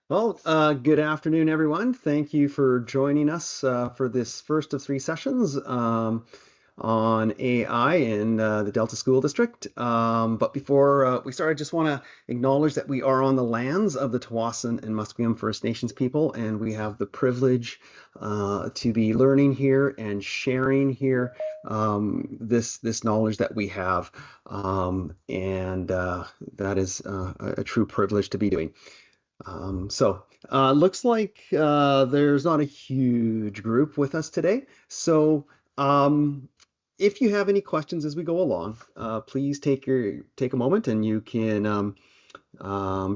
Well, good afternoon, everyone. Thank you for joining us for this first of three sessions on AI in the Delta School District. But before we start, I just want to acknowledge that we are on the lands of the Tawasin and Musqueam First Nations people, and we have the privilege to be learning here and sharing here this knowledge that we have, and that is a true privilege to be doing. Looks like there's not a huge group with us today. Um, if you have any questions as we go along, please take a moment and you can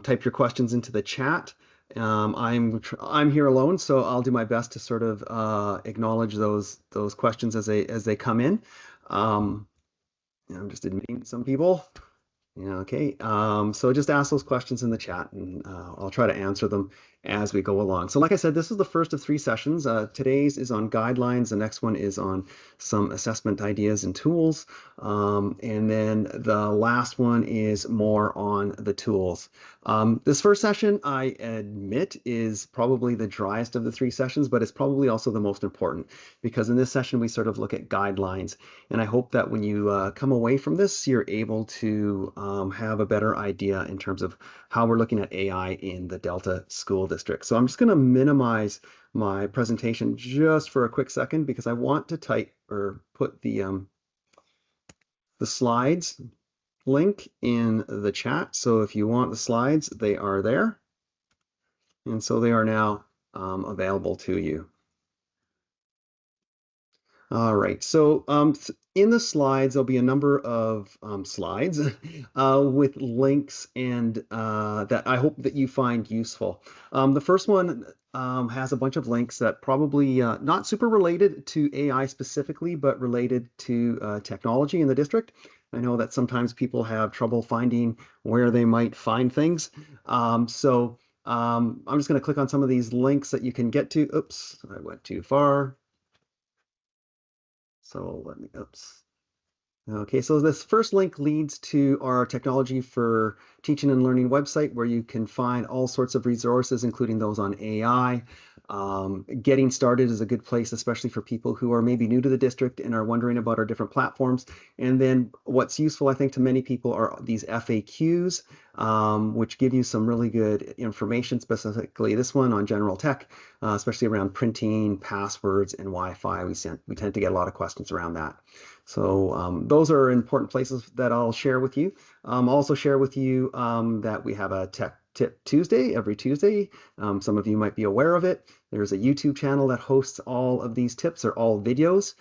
type your questions into the chat. I'm here alone, so I'll do my best to sort of acknowledge those questions as they come in. Um, I'm just admitting some people. Yeah, okay. So just ask those questions in the chat and I'll try to answer them as we go along. So like I said, this is the first of three sessions. Today's is on guidelines. The next one is on some assessment ideas and tools. And then the last one is more on the tools. This first session, I admit, is probably the driest of the three sessions, but it's probably also the most important because in this session, we sort of look at guidelines. And I hope that when you come away from this, you're able to have a better idea in terms of how we're looking at AI in the Delta School District. So I'm just going to minimize my presentation just for a quick second because I want to type or put the slides link in the chat. So if you want the slides, they are there. And so they are now available to you. All right, so in the slides, there'll be a number of slides with links and that I hope that you find useful. The first one has a bunch of links that probably not super related to AI specifically, but related to technology in the district. I know that sometimes people have trouble finding where they might find things. I'm just going to click on some of these links that you can get to. Oops, I went too far. So let me, oops. Okay, so this first link leads to our technology for teaching and learning website where you can find all sorts of resources, including those on AI. Getting started is a good place, especially for people who are maybe new to the district and are wondering about our different platforms. And then what's useful, I think, to many people are these FAQs, which give you some really good information, specifically this one on general tech, especially around printing, passwords, and Wi-Fi. We tend to get a lot of questions around that. So those are important places that I'll share with you. I'll also share with you that we have a Tech Tip Tuesday every Tuesday. Some of you might be aware of it. There's a YouTube channel that hosts all of these tips. They're all videos,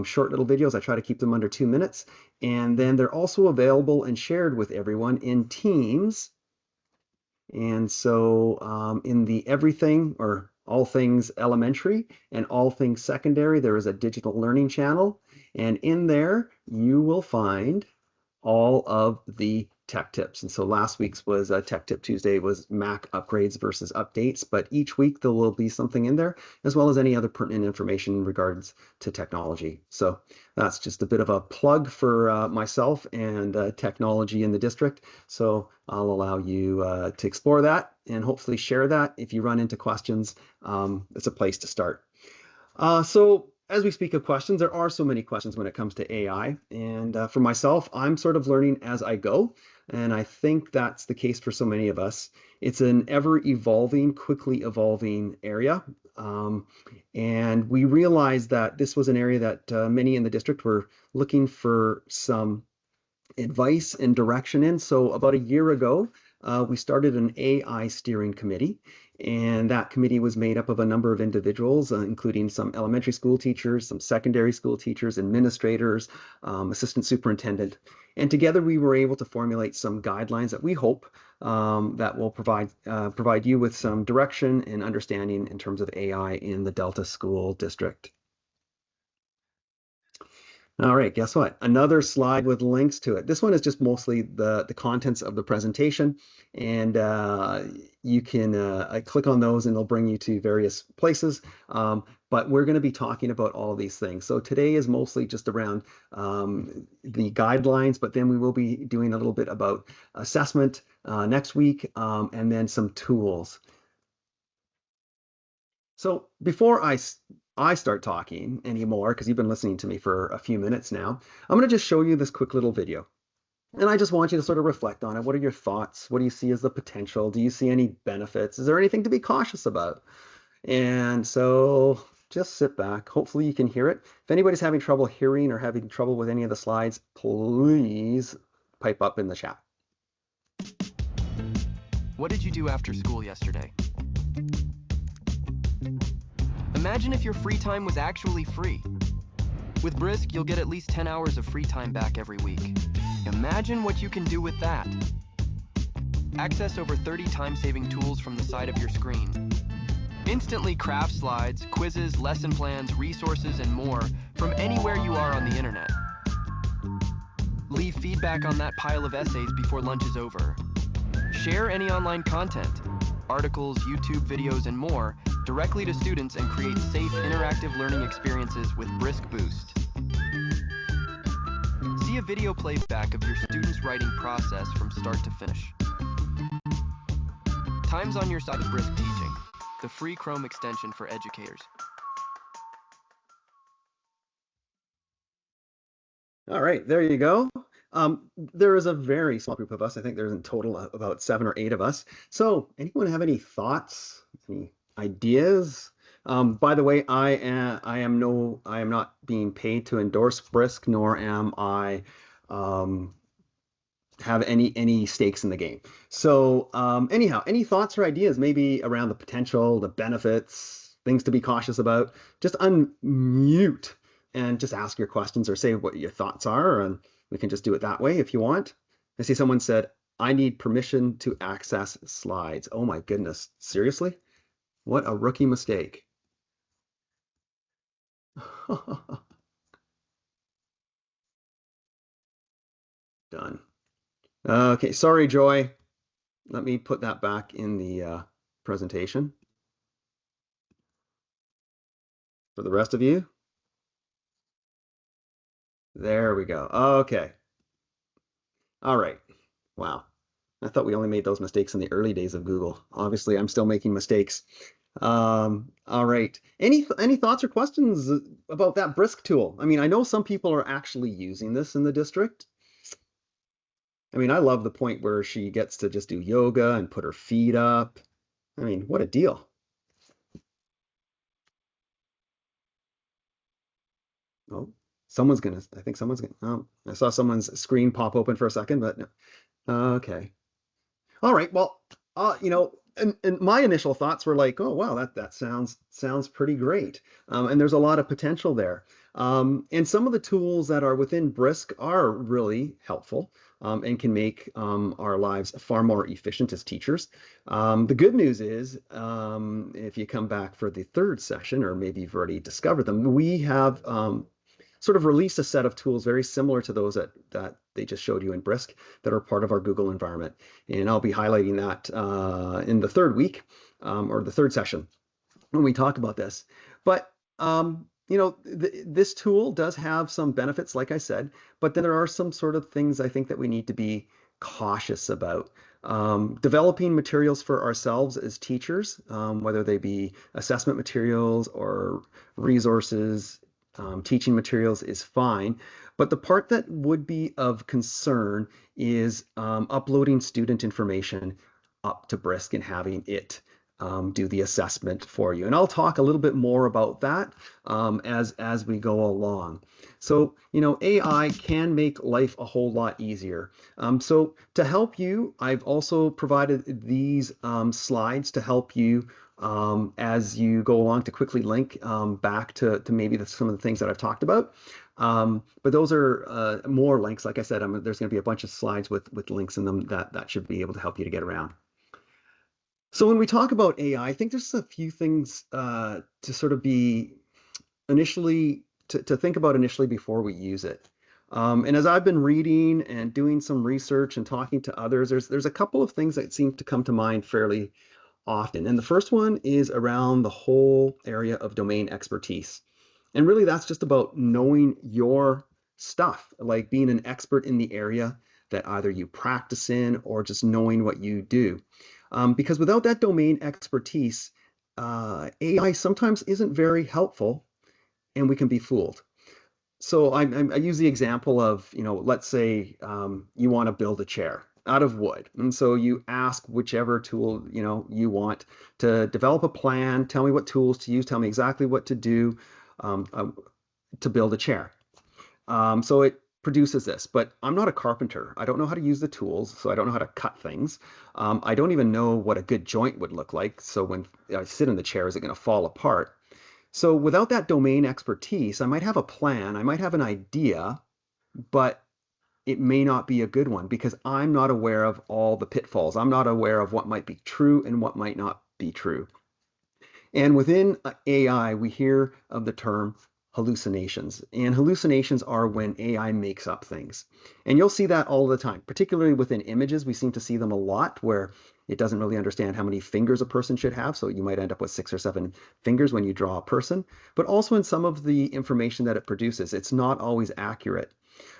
short little videos. I try to keep them under 2 minutes. And then they're also available and shared with everyone in Teams. And so in the everything or all things elementary and all things secondary, there is a digital learning channel. And in there, you will find all of the tech tips. And so last week's was Tech Tip Tuesday was Mac upgrades versus updates, but each week there will be something in there, as well as any other pertinent information in regards to technology. So that's just a bit of a plug for myself and technology in the district. So I'll allow you to explore that and hopefully share that. If you run into questions, it's a place to start. So as we speak of questions, there are so many questions when it comes to AI. And for myself, I'm sort of learning as I go. And I think that's the case for so many of us. It's an ever evolving, quickly evolving area. And we realized that this was an area that many in the district were looking for some advice and direction in. So about a year ago, we started an AI steering committee. And that committee was made up of a number of individuals, including some elementary school teachers, some secondary school teachers, administrators, assistant superintendent. And together we were able to formulate some guidelines that we hope that will provide you with some direction and understanding in terms of AI in the Delta School District. All right, guess what? Another slide with links to it. This one is just mostly the contents of the presentation, and you can click on those and they'll bring you to various places. But we're going to be talking about all these things. So today is mostly just around the guidelines, but then we will be doing a little bit about assessment next week, and then some tools. So before I start talking anymore, because you've been listening to me for a few minutes now, I'm going to just show you this quick little video. And I just want you to sort of reflect on it. What are your thoughts? What do you see as the potential? Do you see any benefits? Is there anything to be cautious about? And so just sit back. Hopefully you can hear it. If anybody's having trouble hearing or having trouble with any of the slides, please pipe up in the chat. What did you do after school yesterday? Imagine if your free time was actually free. With Brisk, you'll get at least 10 hours of free time back every week. Imagine what you can do with that. Access over 30 time-saving tools from the side of your screen. Instantly craft slides, quizzes, lesson plans, resources, and more from anywhere you are on the internet. Leave feedback on that pile of essays before lunch is over. Share any online content, articles, YouTube videos, and more directly to students and create safe, interactive learning experiences with Brisk Boost. See a video playback of your students' writing process from start to finish. Time's on your side with Brisk Teaching, the free Chrome extension for educators. All right, there you go. There is a very small group of us. I think there's in total about 7 or 8 of us. So anyone have any thoughts, any ideas? By the way, I am not being paid to endorse Brisk, nor am I have any stakes in the game. So anyhow, any thoughts or ideas maybe around the potential, the benefits, things to be cautious about? Just unmute and just ask your questions or say what your thoughts are, and we can just do it that way if you want. I see someone said, I need permission to access slides. Oh my goodness, seriously? What a rookie mistake. Done. Okay, sorry, Joy. Let me put that back in the presentation. For the rest of you. There we go. Okay. All right. Wow. I thought we only made those mistakes in the early days of Google. Obviously, I'm still making mistakes. All right. Any thoughts or questions about that Brisk tool? I mean, I know some people are actually using this in the district. I mean, I love the point where she gets to just do yoga and put her feet up. I mean, what a deal. Oh, I think someone's gonna, oh, I saw someone's screen pop open for a second, but no. Okay. All right. Well, and my initial thoughts were like, oh wow, that sounds pretty great. And there's a lot of potential there. And some of the tools that are within Brisk are really helpful and can make our lives far more efficient as teachers. The good news is, if you come back for the third session, or maybe you've already discovered them, we have sort of released a set of tools very similar to those that they just showed you in Brisk that are part of our Google environment. And I'll be highlighting that in the third week or the third session when we talk about this. But this tool does have some benefits, like I said, but then there are some sort of things I think that we need to be cautious about. Developing materials for ourselves as teachers, whether they be assessment materials or resources, teaching materials, is fine. But the part that would be of concern is uploading student information up to Brisk and having it do the assessment for you. And I'll talk a little bit more about that as we go along. So, AI can make life a whole lot easier. So to help you, I've also provided these slides to help you as you go along, to quickly link back to maybe some of the things that I've talked about. But those are more links. Like I said, there's going to be a bunch of slides with links in them that should be able to help you to get around. So when we talk about AI, I think there's a few things to sort of be initially, to think about initially before we use it. And as I've been reading and doing some research and talking to others, there's a couple of things that seem to come to mind fairly often. And the first one is around the whole area of domain expertise. And really that's just about knowing your stuff, like being an expert in the area that either you practice in or just knowing what you do. Because without that domain expertise, AI sometimes isn't very helpful and we can be fooled. So I use the example of, let's say you want to build a chair out of wood. And so you ask whichever tool, you want to develop a plan, tell me what tools to use, tell me exactly what to do um, uh, to build a chair. So it produces this, but I'm not a carpenter. I don't know how to use the tools, so I don't know how to cut things. I don't even know what a good joint would look like. So when I sit in the chair, is it going to fall apart? So without that domain expertise, I might have a plan, I might have an idea, but it may not be a good one because I'm not aware of all the pitfalls. I'm not aware of what might be true and what might not be true. And within AI, we hear of the term hallucinations. And hallucinations are when AI makes up things. And you'll see that all the time, particularly within images. We seem to see them a lot where it doesn't really understand how many fingers a person should have. So you might end up with 6 or 7 fingers when you draw a person. But also in some of the information that it produces, it's not always accurate.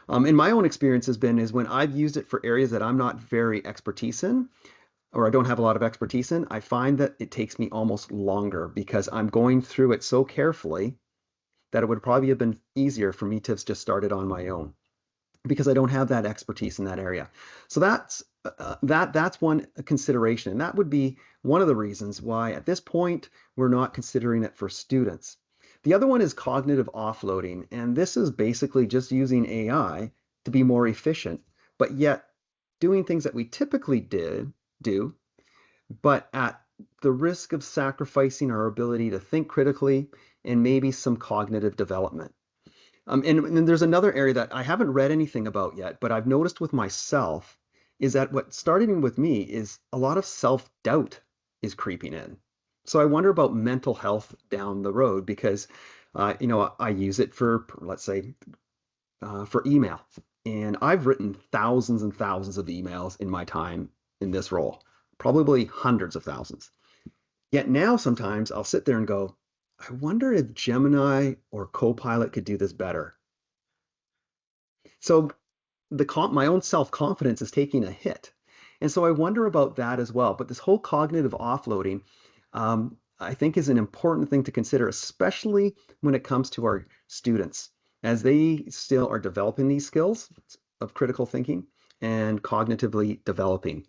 And my own experience has been is when I've used it for areas that I'm not very expertise in, or I don't have a lot of expertise in, I find that it takes me almost longer because I'm going through it so carefully that it would probably have been easier for me to have just started on my own because I don't have that expertise in that area. So that's one consideration, and that would be one of the reasons why at this point we're not considering it for students. The other one is cognitive offloading, and this is basically just using AI to be more efficient, but yet doing things that we typically do, but at the risk of sacrificing our ability to think critically and maybe some cognitive development. And there's another area that I haven't read anything about yet, but I've noticed with myself is that what started with me is a lot of self-doubt is creeping in. So I wonder about mental health down the road because, I use it for, let's say, for email. And I've written thousands and thousands of emails in my time in this role, probably hundreds of thousands. Yet now sometimes I'll sit there and go, I wonder if Gemini or Copilot could do this better. So my own self-confidence is taking a hit. And so I wonder about that as well. But this whole cognitive offloading, I think is an important thing to consider, especially when it comes to our students, as they still are developing these skills of critical thinking and cognitively developing.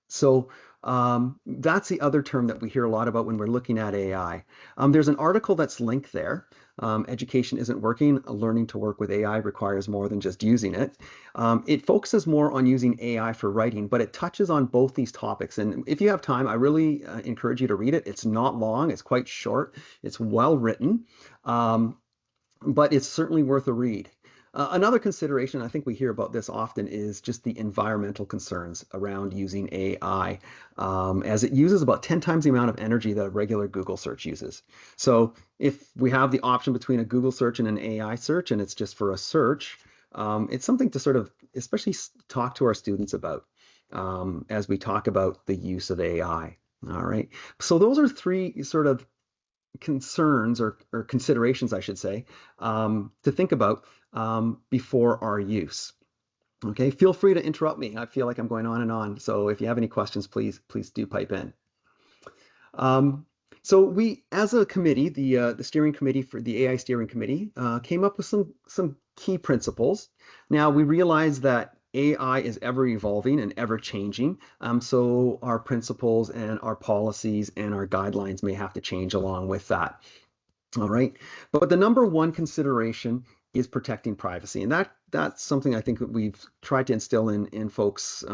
So that's the other term that we hear a lot about when we're looking at AI. There's an article that's linked there. Education isn't working. Learning to work with AI requires more than just using it. It focuses more on using AI for writing, but it touches on both these topics. And if you have time, I really encourage you to read it. It's not long. It's quite short. It's well written. But it's certainly worth a read. Another consideration, I think we hear about this often, is just the environmental concerns around using AI, as it uses about 10 times the amount of energy that a regular Google search uses. So if we have the option between a Google search and an AI search, and it's just for a search, it's something to sort of especially talk to our students about as we talk about the use of AI. All right. So those are three sort of concerns or considerations, I should say, to think about before our use. Okay, feel free to interrupt me. I feel like I'm going on and on. So if you have any questions, please do pipe in. Um, so we, as a committee, the steering committee for the AI steering committee, came up with some key principles. Now we realize that AI is ever evolving and ever changing. So our principles and our policies and our guidelines may have to change along with that. All right. But the number one consideration is protecting privacy. And that's something I think that we've tried to instill in folks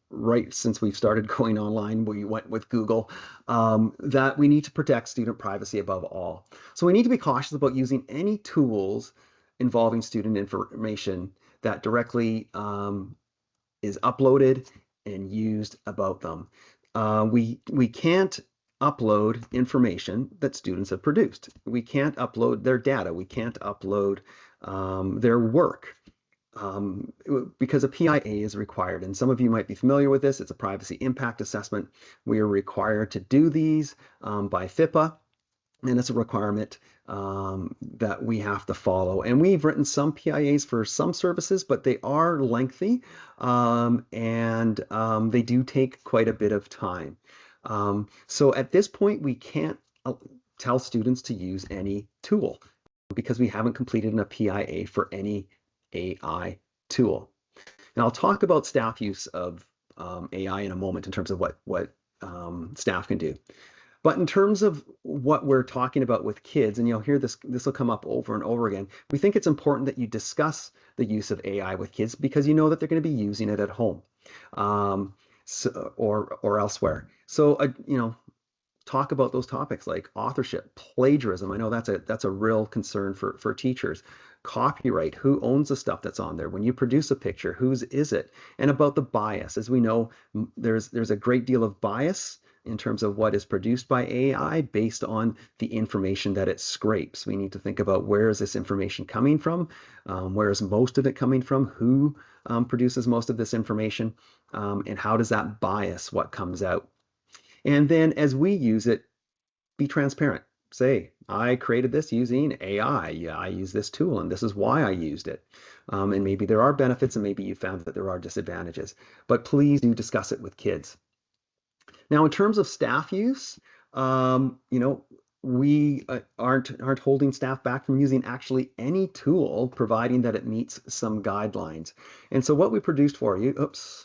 right since we've started going online. We went with Google, that we need to protect student privacy above all. So we need to be cautious about using any tools involving student information that directly is uploaded and used about them. We can't upload information that students have produced. We can't upload their data. We can't upload their work because a PIA is required. And some of you might be familiar with this. It's a privacy impact assessment. We are required to do these by FIPA. And it's a requirement that we have to follow. And we've written some PIAs for some services, but they are lengthy and they do take quite a bit of time. So at this point, we can't tell students to use any tool because we haven't completed a PIA for any AI tool. And I'll talk about staff use of AI in a moment in terms of what staff can do. But in terms of what we're talking about with kids, and you'll hear this will come up over and over again, we think it's important that you discuss the use of AI with kids because you know that they're going to be using it at home or elsewhere. So, talk about those topics like authorship, plagiarism. I know that's a real concern for teachers. Copyright, who owns the stuff that's on there? When you produce a picture, whose is it? And about the bias. As we know, there's a great deal of bias in terms of what is produced by AI based on the information that it scrapes. We need to think about where is this information coming from? Where is most of it coming from? Who produces most of this information? And how does that bias what comes out? And then as we use it, be transparent. Say, I created this using AI. Yeah, I use this tool, and this is why I used it. And maybe there are benefits, and maybe you found that there are disadvantages. But please do discuss it with kids. Now, in terms of staff use, we aren't holding staff back from using actually any tool, providing that it meets some guidelines. And so what we produced for you, oops,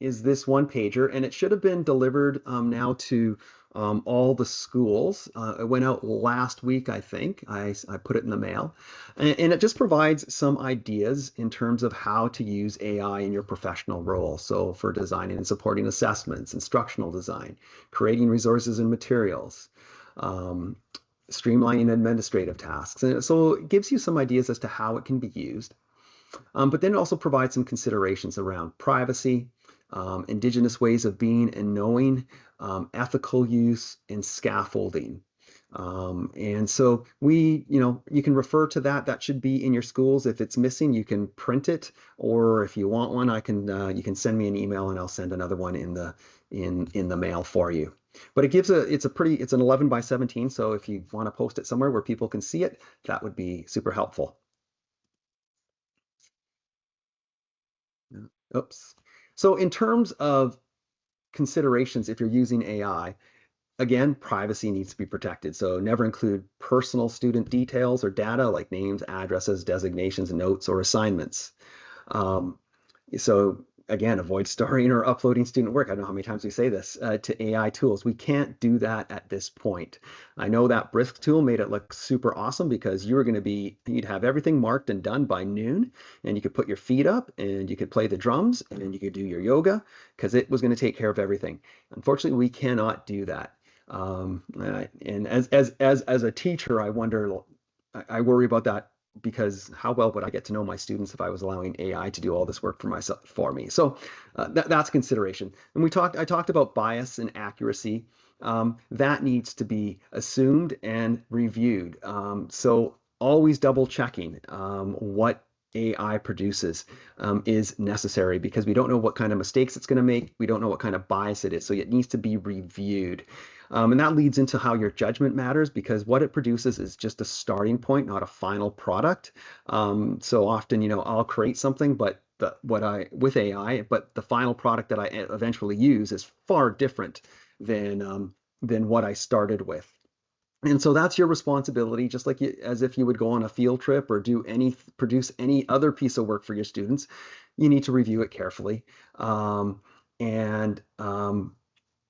is this one pager, and it should have been delivered now to all the schools. It went out last week, I think. I put it in the mail. And it just provides some ideas in terms of how to use AI in your professional role. So for designing and supporting assessments, instructional design, creating resources and materials, streamlining administrative tasks. And so it gives you some ideas as to how it can be used. But then it also provides some considerations around privacy, indigenous ways of being and knowing, ethical use, and scaffolding. And so you can refer to that. That should be in your schools. If it's missing, you can print it, or if you want one, you can send me an email and I'll send another one in the mail for you. But it's an 11 by 17. So if you want to post it somewhere where people can see it, that would be super helpful. Oops. So in terms of considerations, if you're using AI, again, privacy needs to be protected. So never include personal student details or data like names, addresses, designations, notes, or assignments. Um, so again, avoid storing or uploading student work. I don't know how many times we say this to AI tools. We can't do that at this point. I know that Brisk tool made it look super awesome because you'd have everything marked and done by noon, and you could put your feet up and you could play the drums and you could do your yoga because it was going to take care of everything. Unfortunately, we cannot do that. And as a teacher, I worry about that because how well would I get to know my students if I was allowing AI to do all this work for me? So that's consideration. And I talked about bias and accuracy. That needs to be assumed and reviewed. So always double checking what AI produces is necessary because we don't know what kind of mistakes it's going to make. We don't know what kind of bias it is. So it needs to be reviewed. And that leads into how your judgment matters because what it produces is just a starting point, not a final product. So often, I'll create something, but with AI, but the final product that I eventually use is far different than what I started with. And so that's your responsibility, just like as if you would go on a field trip or produce any other piece of work for your students. You need to review it carefully. And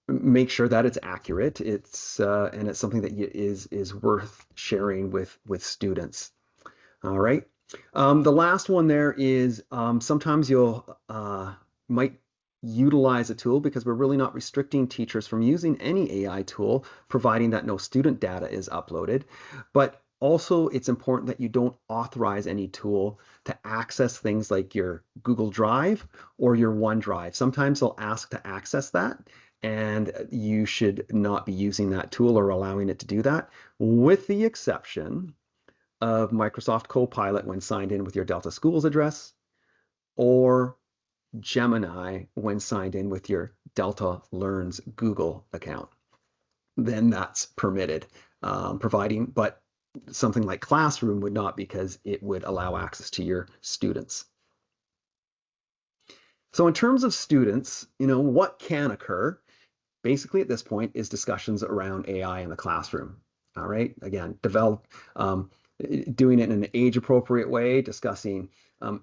make sure that it's accurate. And it's something that is worth sharing with students. All right. The last one there is sometimes you'll might utilize a tool because we're really not restricting teachers from using any AI tool, providing that no student data is uploaded. But also, it's important that you don't authorize any tool to access things like your Google Drive or your OneDrive. Sometimes they'll ask to access that, and you should not be using that tool or allowing it to do that, with the exception of Microsoft Copilot when signed in with your Delta Schools address, or Gemini when signed in with your Delta Learns Google account. Then that's permitted, but something like Classroom would not because it would allow access to your students. So in terms of students, what can occur? basically at this point is discussions around AI in the classroom. All right, again, doing it in an age-appropriate way, discussing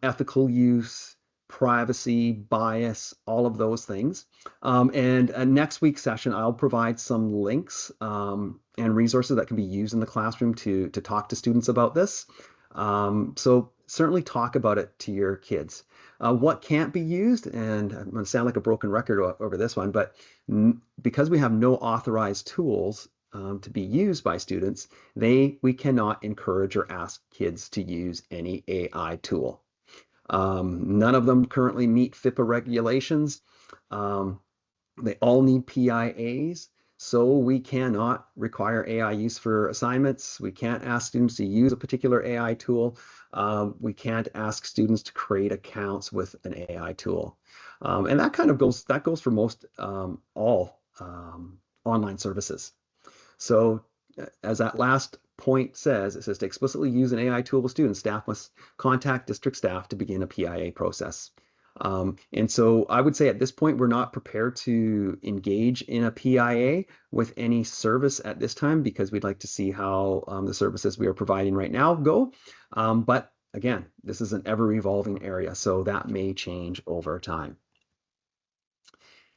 ethical use, privacy, bias, all of those things. And next week's session, I'll provide some links and resources that can be used in the classroom to talk to students about this. So certainly talk about it to your kids. What can't be used, and I'm going to sound like a broken record over this one, but because we have no authorized tools to be used by students, we cannot encourage or ask kids to use any AI tool. None of them currently meet FIPA regulations. They all need PIAs, so we cannot require AI use for assignments. We can't ask students to use a particular AI tool. We can't ask students to create accounts with an AI tool. And that kind of goes for most all online services. So as that last point says, it says to explicitly use an AI tool with students, staff must contact district staff to begin a PIA process. And so I would say at this point, we're not prepared to engage in a PIA with any service at this time because we'd like to see how the services we are providing right now go. But again, this is an ever-evolving area, so that may change over time.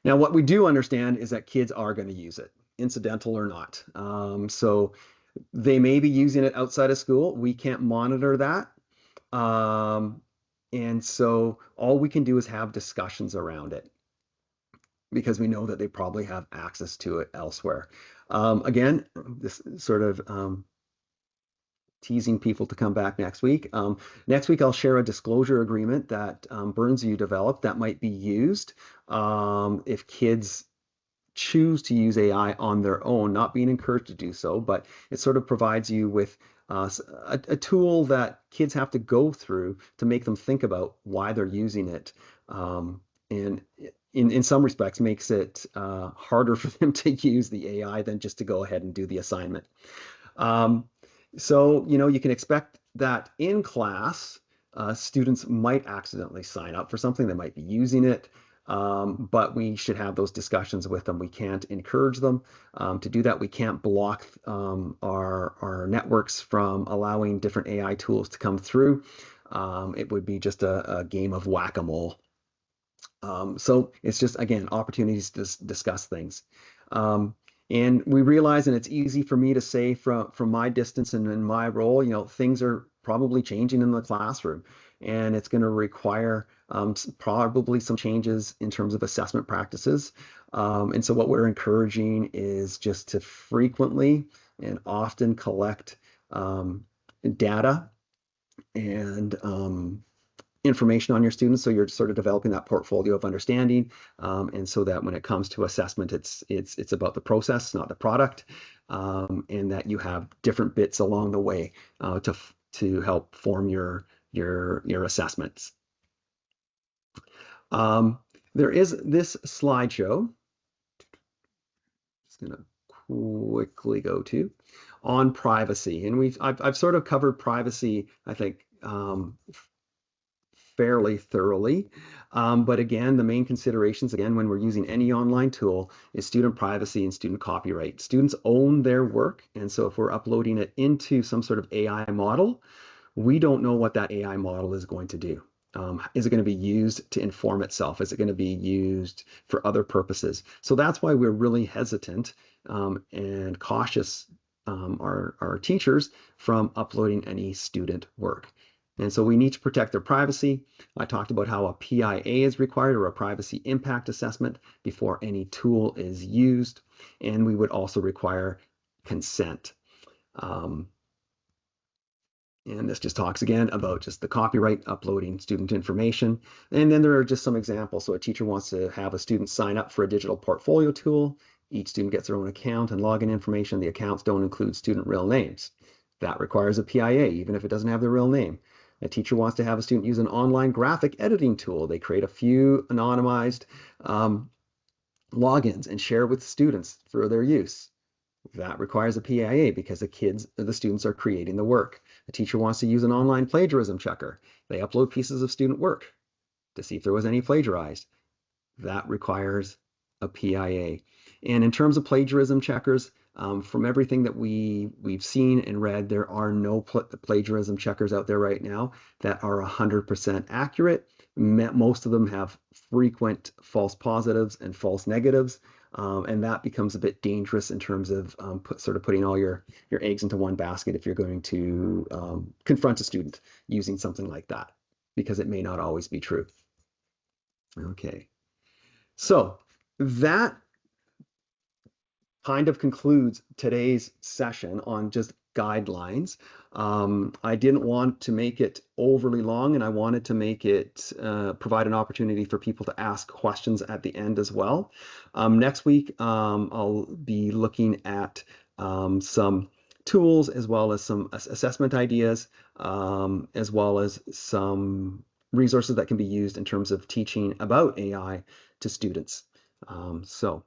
Now, what we do understand is that kids are going to use it, incidental or not. So they may be using it outside of school. We can't monitor that. And so all we can do is have discussions around it because we know that they probably have access to it elsewhere. Again, this sort of teasing people to come back next week. Next week, I'll share a disclosure agreement that Burnsview developed that might be used if kids choose to use AI on their own, not being encouraged to do so, but it sort of provides you with a tool that kids have to go through to make them think about why they're using it. And in some respects makes it harder for them to use the AI than just to go ahead and do the assignment. So, you can expect that in class, students might accidentally sign up for something. They might be using it, but we should have those discussions with them. We can't encourage them to do that. We can't block our networks from allowing different AI tools to come through. It would be just a game of whack-a-mole. So it's just, again, opportunities to discuss things. And we realize, and it's easy for me to say from my distance and in my role, things are probably changing in the classroom, and it's going to require probably some changes in terms of assessment practices. And so what we're encouraging is just to frequently and often collect data and information on your students, so you're sort of developing that portfolio of understanding, and so that when it comes to assessment, it's about the process, not the product, and that you have different bits along the way to help form your assessments. There is this slideshow. Just gonna quickly go to on privacy, and I've sort of covered privacy, I think, fairly thoroughly. But again, the main considerations, again, when we're using any online tool, is student privacy and student copyright. Students own their work, and so if we're uploading it into some sort of AI model, we don't know what that AI model is going to do. Is it going to be used to inform itself? Is it going to be used for other purposes? So that's why we're really hesitant and cautious, our teachers, from uploading any student work. And so we need to protect their privacy. I talked about how a PIA is required, or a privacy impact assessment, before any tool is used. And we would also require consent. And this just talks again about just the copyright uploading student information. And then there are just some examples. So a teacher wants to have a student sign up for a digital portfolio tool. Each student gets their own account and login information. The accounts don't include student real names. That requires a PIA, even if it doesn't have their real name. A teacher wants to have a student use an online graphic editing tool. They create a few anonymized logins and share with students for their use. That requires a PIA because the students are creating the work. A teacher wants to use an online plagiarism checker. They upload pieces of student work to see if there was any plagiarized. That requires a PIA. And in terms of plagiarism checkers, from everything that we've seen and read, there are no plagiarism checkers out there right now that are 100% accurate. Most of them have frequent false positives and false negatives, and that becomes a bit dangerous in terms of sort of putting all your eggs into one basket if you're going to confront a student using something like that, because it may not always be true. Okay, so that kind of concludes today's session on just guidelines. I didn't want to make it overly long, and I wanted to make it provide an opportunity for people to ask questions at the end as well. Next week, I'll be looking at some tools as well as some assessment ideas, as well as some resources that can be used in terms of teaching about AI to students. So